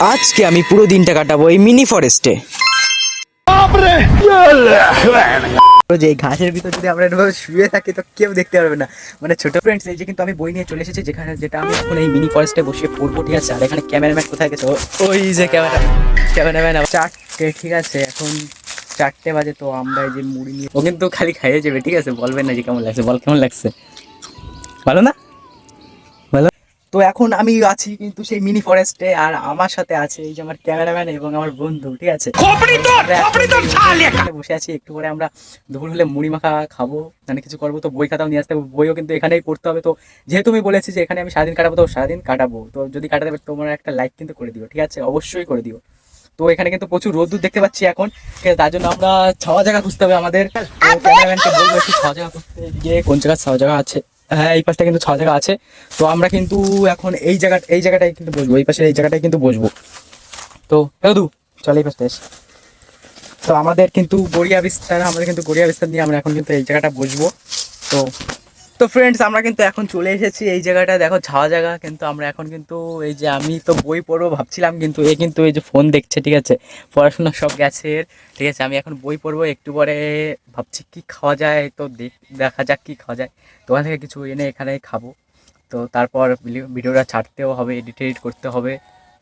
আজকে আমি পুরো দিনটা কাটাবো এই মিনি ফরেস্টে। যে ঘাসের ভিতর যদি আমরা এভাবে শুয়ে থাকি তো কেউ দেখতে পারবে না। মানে ছোট ফ্রেন্ডস, এই যে কিন্তু আমি বই নিয়ে চলে এসেছি যেটা আমি এখন এই মিনি ফরেস্টে বসে পড়বো, ঠিক আছে। আর এখানে ক্যামেরাম্যান কোথায় গেছে? ওই যে ক্যামেরাম্যান 4টে, ঠিক আছে। এখন 4টে বাজে, তো আমরা এই যে মুড়ি নিয়ে, ও কিন্তু খালি খাইয়ে যাবে, ঠিক আছে। বলবেন না যে কেমন লাগছে, বল কেমন লাগছে, ভালো না? তো এখন আমি আছি কিন্তু সেই মিনি ফরেস্টে, আর আমার সাথে আছে এই যে আমার ক্যামেরাম্যান এবং আমার বন্ধু, ঠিক আছে। বসে আছি, একটু পরে আমরা দুপুর হলে মুড়ি মাখা খাবো, মানে কিছু করবো। তো বই খাতাও নিয়ে আসতে হবে, বইও কিন্তু এখানেই পড়তে হবে। তো যেহেতু আমি বলেছি যে এখানে আমি সারাদিন কাটাবো, তো সারাদিন কাটাবো। তো যদি কাটাতে পারি তোমরা একটা লাইক কিন্তু করে দিও, ঠিক আছে, অবশ্যই করে দিও। তো এখানে কিন্তু প্রচুর রোদ্দুর দেখতে পাচ্ছি এখন, ঠিক আছে। তার জন্য আমরা ছাওয়া জায়গা খুঁজতে হবে আমাদের। ক্যামেরাম্যানকে বলবো একটু ছাওয়া জায়গা খুঁজতে, গিয়ে কোন জায়গায় ছাওয়া জায়গা আছে। হ্যাঁ, এই পাশটা কিন্তু ছাওয়া জায়গা আছে। তো আমরা কিন্তু এখন এই জায়গাটায় কিন্তু বসবো, এই পাশে এই জায়গাটায় কিন্তু বসবো। তো দাদু চল এই পাশটা এসে। তো আমাদের কিন্তু গড়িয়া বিস্তার দিয়ে আমরা এখন কিন্তু এই জায়গাটা বসবো। তো তো ফ্রেন্ডস, আমরা কিন্তু এখন চলে এসেছি এই জায়গাটা, দেখো ছাওয়া জায়গা। কিন্তু আমরা এখন কিন্তু এই যে আমি তো বই পড়বো ভাবছিলাম, কিন্তু কিন্তু এই যে ফোন দেখছে, ঠিক আছে। পড়াশোনা সব গেছে, ঠিক আছে। আমি এখন বই পড়বো, একটু পরে ভাবছি কি খাওয়া যায়। তো দেখা যাক কি খাওয়া যায়। দোকান থেকে কিছু এনে এখানে খাবো। তো তারপর ভিডিওটা ছাড়তেও হবে, এডিট করতে হবে।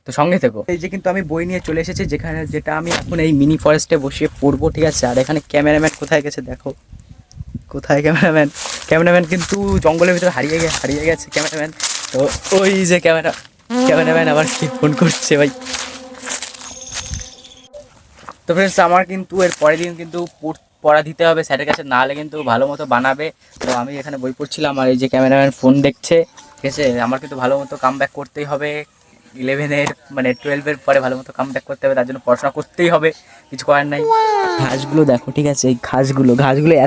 তো সঙ্গে থেকো। এই যে কিন্তু আমি বই নিয়ে চলে এসেছি যেটা আমি এখন এই মিনি ফরেস্টে বসে পড়বো, ঠিক আছে। আর এখানে ক্যামেরাম্যান কোথায় গেছে দেখো, কোথায় ক্যামেরাম্যান কিন্তু জঙ্গলের ভিতরে হারিয়ে গেছে ক্যামেরাম্যান। তো ওই যে ক্যামেরাম্যান আবার কি ফোন করছে ভাই। তো ফ্রেন্ডস, আমার কিন্তু এর পরের দিন কিন্তু পড়া দিতে হবে স্যারের কাছে, না হলে কিন্তু ভালো মতো বানাবে। তো আমি এখানে বই পড়ছিলাম, আর এই যে ক্যামেরাম্যান ফোন দেখছে, ঠিক আছে। আমার কিন্তু ভালো মতো কামব্যাক করতেই হবে। 11-এর মানে 12-এর পরে ভালো মতো কামব্যাক করতে হবে, তার জন্য পড়াশোনা করতেই হবে, কিছু করার নাই। ঘাসগুলো দেখো, ঠিক আছে। এই ঘাসগুলো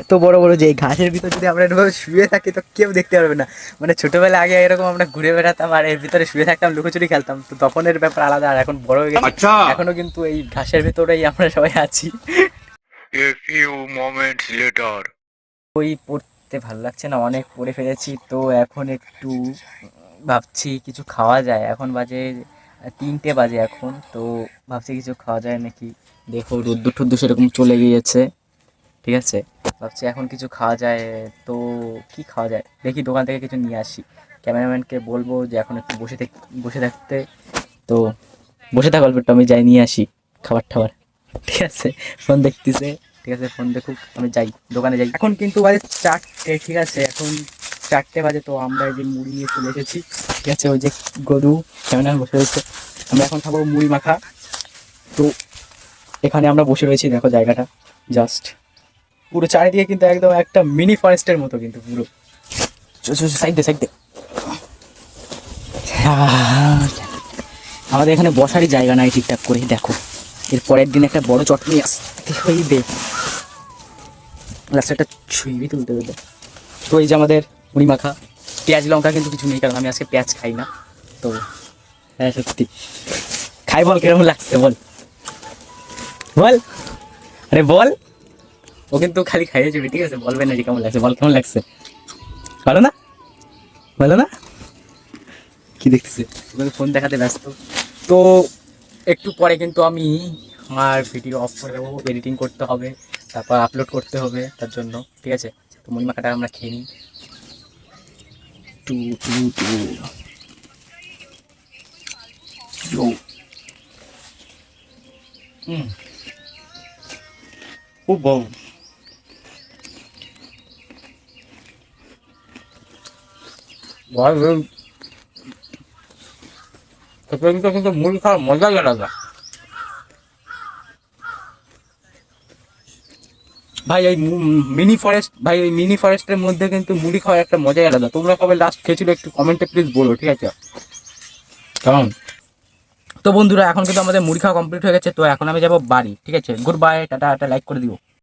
এত বড় বড় যে এই ঘাসের ভিতর যদি আমরা এভাবে শুয়ে থাকি তো কেউ দেখতে পারবে না। মানে ছোটবেলা আগে এরকম আমরা ঘুরে বেড়াতাম আর এর ভিতরে শুয়ে থাকতাম, লুকোচুরি খেলতাম। তো তখনের ব্যাপার আলাদা, আর এখন বড় হয়ে গেছে। এখনো কিন্তু এই ঘাসের ভিতরেই আমরা সবাই আছি। A few moments later. বই পড়তে ভালো লাগছে না, অনেক পড়ে ফেলেছি। তো এখন একটু ভাবছি কিছু খাওয়া যায়। এখন বাজে 3টে বাজে এখন। তো ভাবছি কিছু খাওয়া যায় নাকি। দেখো রোদ্দুর টোদ্দুর সেরকম চলে গিয়েছে, ঠিক আছে। ভাবছি এখন কিছু খাওয়া যায়। তো কি খাওয়া যায় দেখি, দোকান থেকে কিছু নিয়ে আসি। ক্যামেরাম্যানকে বলবো যে এখন একটু বসে থাকতে। তো বসে থাকা অল্প, আমি যাই নিয়ে আসি খাবার, ঠিক আছে। ফোন দেখতেছে, ঠিক আছে, ফোন দেখুক, আমি যাই দোকানে যাই। এখন কিন্তু বাজে 4টে, ঠিক আছে। এখন 4টে বাজে, তো আমরা এই যে মুড়ি নিয়ে চলে এসেছি, ঠিক আছে। ওই যে গরু ক্যামেরা বসে রয়েছে, আমরা এখন খাবো মুড়ি মাখা। তো এখানে আমরা বসে রয়েছি, দেখো জায়গাটা জাস্ট পুরো চারিদিকে কিন্তু একদম একটা মিনি ফরেস্টের মতো কিন্তু পুরো। সাইড দে আমাদের এখানে বসারই জায়গা নাই ঠিকঠাক করে, দেখো। এর পরের দিন একটা বড় চটনি আসতে হইবে, রাস্তাটা ছুঁইবি তুলতে হইবে। তো এই যে আমাদের মুড়ি মাখা, পেঁয়াজ লঙ্কা কিন্তু কিছু নেই, কারণ আমি আজকে পেঁয়াজ খাই না। তো হ্যাঁ সত্যি খাই, বল কিরকম লাগছে বল, আরে বল। ও কিন্তু খালি খাইয়ে যাবে, ঠিক আছে, বলবেন না যে কেমন লাগছে, বল কেমন লাগছে, ভালো না? কি দেখতেছে, ফোন দেখাতে ব্যস্ত। তো একটু পরে কিন্তু আমি আমার ভিডিও অফ করে দেবো, এডিটিং করতে হবে, তারপর আপলোড করতে হবে তার জন্য, ঠিক আছে। তো মুড়ি মাখাটা আমরা খেয়ে নিই। টু টু টু খুব বড়। কিন্তু মুড়ি খাওয়ার মজাই আলাদা ভাই। এই মিনি ফরেস্টের মধ্যে কিন্তু মুড়ি খাওয়ার একটা মজাই আলাদা। তোমরা কবে লাস্ট খেয়েছিল একটু কমেন্টে প্লিজ বলো, ঠিক আছে। কেমন? তো বন্ধুরা, এখন কিন্তু আমাদের মুড়ি খাওয়া কমপ্লিট হয়ে গেছে। তো এখন আমি যাবো বাড়ি, ঠিক আছে। গুড বাই, টাটা, লাইক করে দিও।